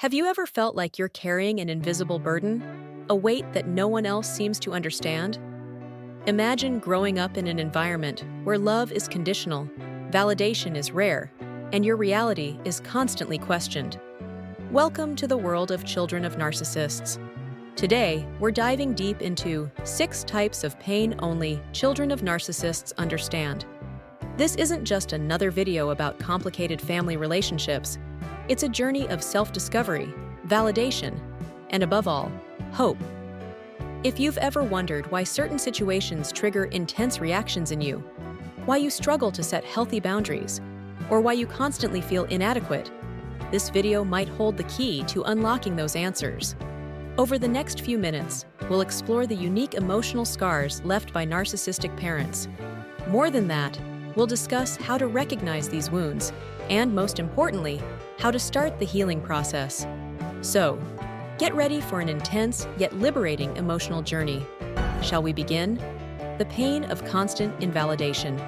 Have you ever felt like you're carrying an invisible burden? A weight that no one else seems to understand? Imagine growing up in an environment where love is conditional, validation is rare, and your reality is constantly questioned. Welcome to the world of children of narcissists. Today, we're diving deep into 6 types of pain only children of narcissists understand. This isn't just another video about complicated family relationships. It's a journey of self-discovery, validation, and above all, hope. If you've ever wondered why certain situations trigger intense reactions in you, why you struggle to set healthy boundaries, or why you constantly feel inadequate, this video might hold the key to unlocking those answers. Over the next few minutes, we'll explore the unique emotional scars left by narcissistic parents. More than that, we'll discuss how to recognize these wounds, and most importantly, how to start the healing process. So, get ready for an intense yet liberating emotional journey. Shall we begin? The pain of constant invalidation.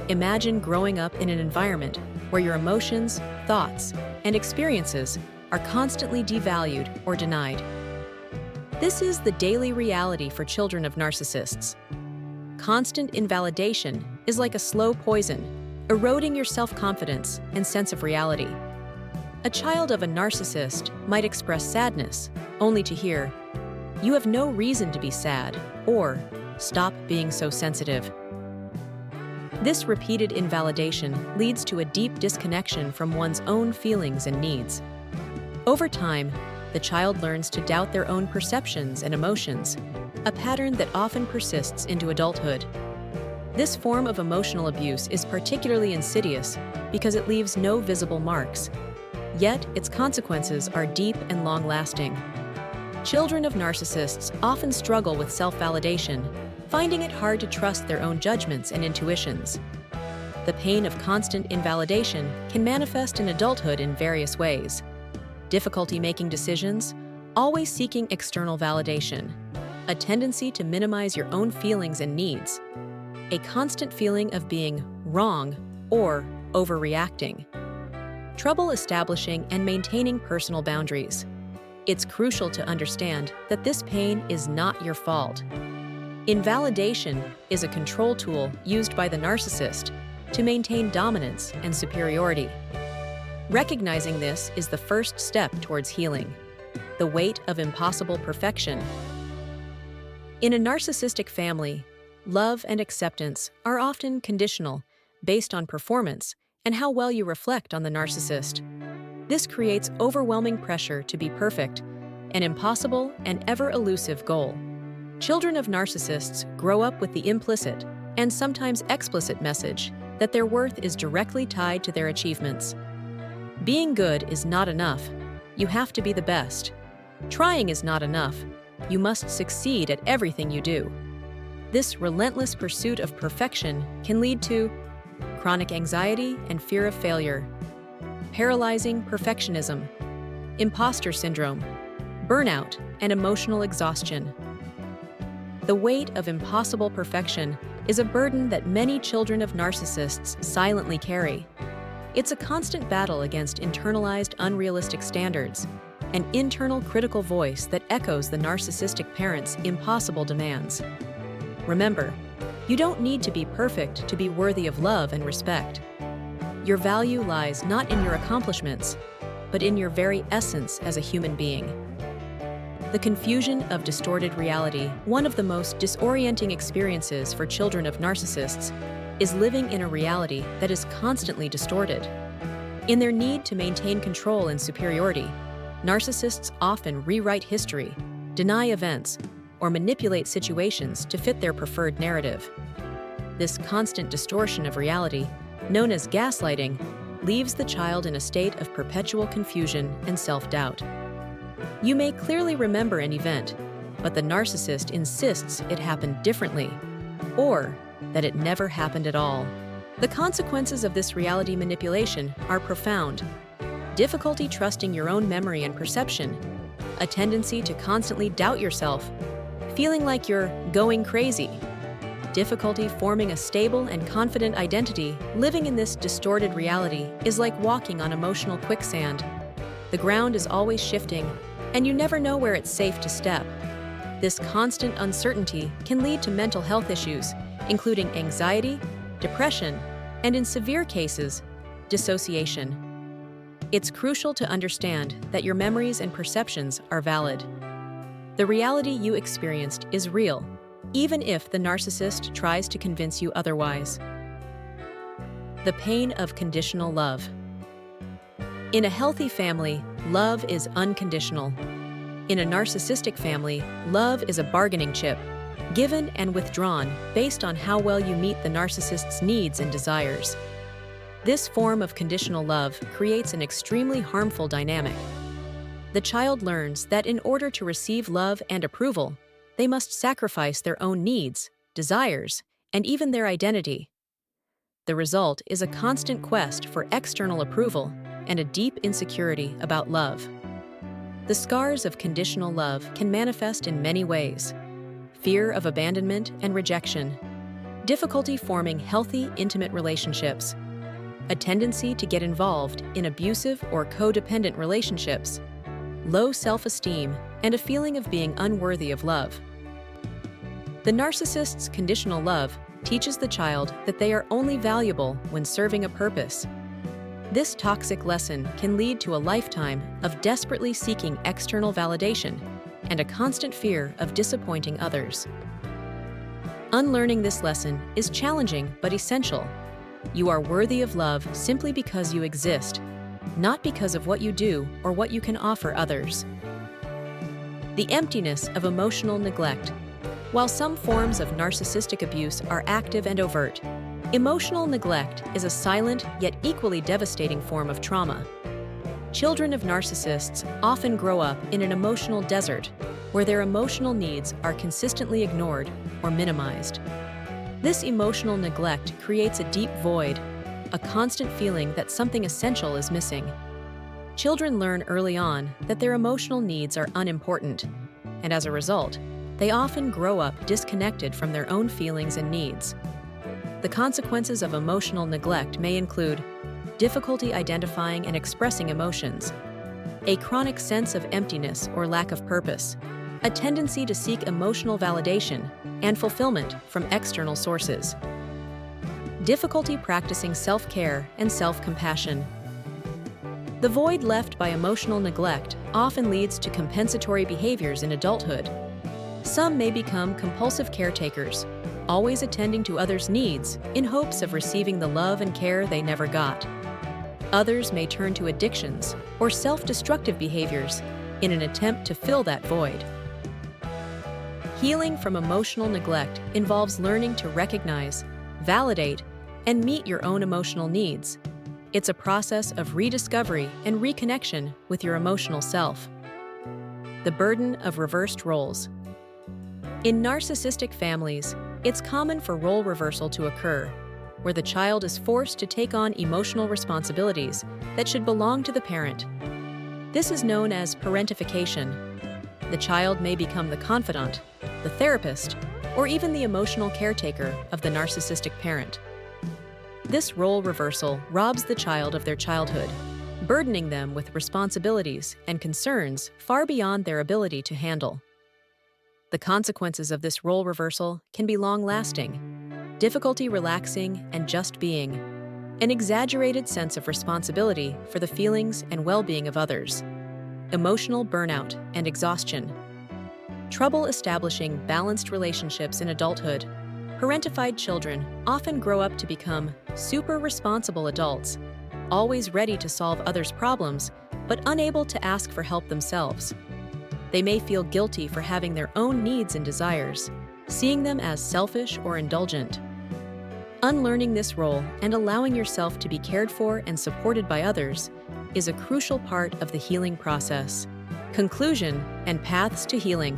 Imagine growing up in an environment where your emotions, thoughts, and experiences are constantly devalued or denied. This is the daily reality for children of narcissists. Constant invalidation is like a slow poison, eroding your self-confidence and sense of reality. A child of a narcissist might express sadness, only to hear, "You have no reason to be sad," or "Stop being so sensitive." This repeated invalidation leads to a deep disconnection from one's own feelings and needs. Over time, the child learns to doubt their own perceptions and emotions, a pattern that often persists into adulthood. This form of emotional abuse is particularly insidious because it leaves no visible marks. Yet, its consequences are deep and long-lasting. Children of narcissists often struggle with self-validation, finding it hard to trust their own judgments and intuitions. The pain of constant invalidation can manifest in adulthood in various ways. Difficulty making decisions, always seeking external validation, a tendency to minimize your own feelings and needs, a constant feeling of being wrong or overreacting, trouble establishing and maintaining personal boundaries. It's crucial to understand that this pain is not your fault. Invalidation is a control tool used by the narcissist to maintain dominance and superiority. Recognizing this is the first step towards healing. The weight of impossible perfection. In a narcissistic family, love and acceptance are often conditional, based on performance and how well you reflect on the narcissist. This creates overwhelming pressure to be perfect, an impossible and ever-elusive goal. Children of narcissists grow up with the implicit and sometimes explicit message that their worth is directly tied to their achievements. Being good is not enough. You have to be the best. Trying is not enough. You must succeed at everything you do. This relentless pursuit of perfection can lead to chronic anxiety and fear of failure, paralyzing perfectionism, imposter syndrome, burnout, and emotional exhaustion. The weight of impossible perfection is a burden that many children of narcissists silently carry. It's a constant battle against internalized unrealistic standards, an internal critical voice that echoes the narcissistic parent's impossible demands. Remember, you don't need to be perfect to be worthy of love and respect. Your value lies not in your accomplishments, but in your very essence as a human being. The confusion of distorted reality, one of the most disorienting experiences for children of narcissists, is living in a reality that is constantly distorted. In their need to maintain control and superiority, narcissists often rewrite history, deny events, or manipulate situations to fit their preferred narrative. This constant distortion of reality, known as gaslighting, leaves the child in a state of perpetual confusion and self-doubt. You may clearly remember an event, but the narcissist insists it happened differently, or that it never happened at all. The consequences of this reality manipulation are profound. Difficulty trusting your own memory and perception, a tendency to constantly doubt yourself, feeling like you're going crazy, difficulty forming a stable and confident identity. Living in this distorted reality is like walking on emotional quicksand. The ground is always shifting, and you never know where it's safe to step. This constant uncertainty can lead to mental health issues, including anxiety, depression, and in severe cases, dissociation. It's crucial to understand that your memories and perceptions are valid. The reality you experienced is real, even if the narcissist tries to convince you otherwise. The pain of conditional love. In a healthy family, love is unconditional. In a narcissistic family, love is a bargaining chip, given and withdrawn based on how well you meet the narcissist's needs and desires. This form of conditional love creates an extremely harmful dynamic. The child learns that in order to receive love and approval, they must sacrifice their own needs, desires, and even their identity. The result is a constant quest for external approval and a deep insecurity about love. The scars of conditional love can manifest in many ways: fear of abandonment and rejection, difficulty forming healthy, intimate relationships, a tendency to get involved in abusive or codependent relationships, low self-esteem, and a feeling of being unworthy of love. The narcissist's conditional love teaches the child that they are only valuable when serving a purpose. This toxic lesson can lead to a lifetime of desperately seeking external validation and a constant fear of disappointing others. Unlearning this lesson is challenging but essential. You are worthy of love simply because you exist, not because of what you do or what you can offer others. The emptiness of emotional neglect. While some forms of narcissistic abuse are active and overt, emotional neglect is a silent yet equally devastating form of trauma. Children of narcissists often grow up in an emotional desert where their emotional needs are consistently ignored or minimized. This emotional neglect creates a deep void, a constant feeling that something essential is missing. Children learn early on that their emotional needs are unimportant, and as a result, they often grow up disconnected from their own feelings and needs. The consequences of emotional neglect may include difficulty identifying and expressing emotions, a chronic sense of emptiness or lack of purpose, a tendency to seek emotional validation and fulfillment from external sources, difficulty practicing self-care and self-compassion. The void left by emotional neglect often leads to compensatory behaviors in adulthood. Some may become compulsive caretakers, always attending to others' needs in hopes of receiving the love and care they never got. Others may turn to addictions or self-destructive behaviors in an attempt to fill that void. Healing from emotional neglect involves learning to recognize, validate, and meet your own emotional needs. It's a process of rediscovery and reconnection with your emotional self. The burden of reversed roles. In narcissistic families, it's common for role reversal to occur, where the child is forced to take on emotional responsibilities that should belong to the parent. This is known as parentification. The child may become the confidant, the therapist, or even the emotional caretaker of the narcissistic parent. This role reversal robs the child of their childhood, burdening them with responsibilities and concerns far beyond their ability to handle. The consequences of this role reversal can be long-lasting: difficulty relaxing and just being, an exaggerated sense of responsibility for the feelings and well-being of others, emotional burnout and exhaustion, trouble establishing balanced relationships in adulthood. Parentified children often grow up to become super responsible adults, always ready to solve others' problems, but unable to ask for help themselves. They may feel guilty for having their own needs and desires, seeing them as selfish or indulgent. Unlearning this role and allowing yourself to be cared for and supported by others is a crucial part of the healing process. Conclusion and paths to healing.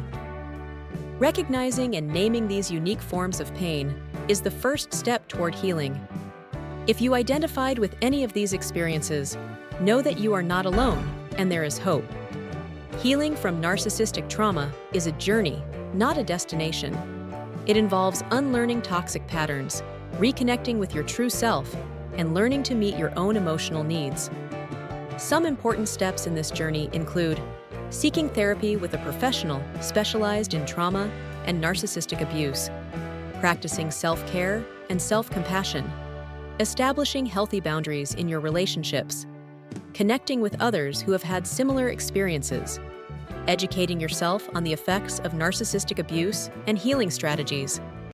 Recognizing and naming these unique forms of pain is the first step toward healing. If you identified with any of these experiences, know that you are not alone and there is hope. Healing from narcissistic trauma is a journey, not a destination. It involves unlearning toxic patterns, reconnecting with your true self, and learning to meet your own emotional needs. Some important steps in this journey include seeking therapy with a professional specialized in trauma and narcissistic abuse, practicing self-care and self-compassion, establishing healthy boundaries in your relationships, connecting with others who have had similar experiences, educating yourself on the effects of narcissistic abuse and healing strategies,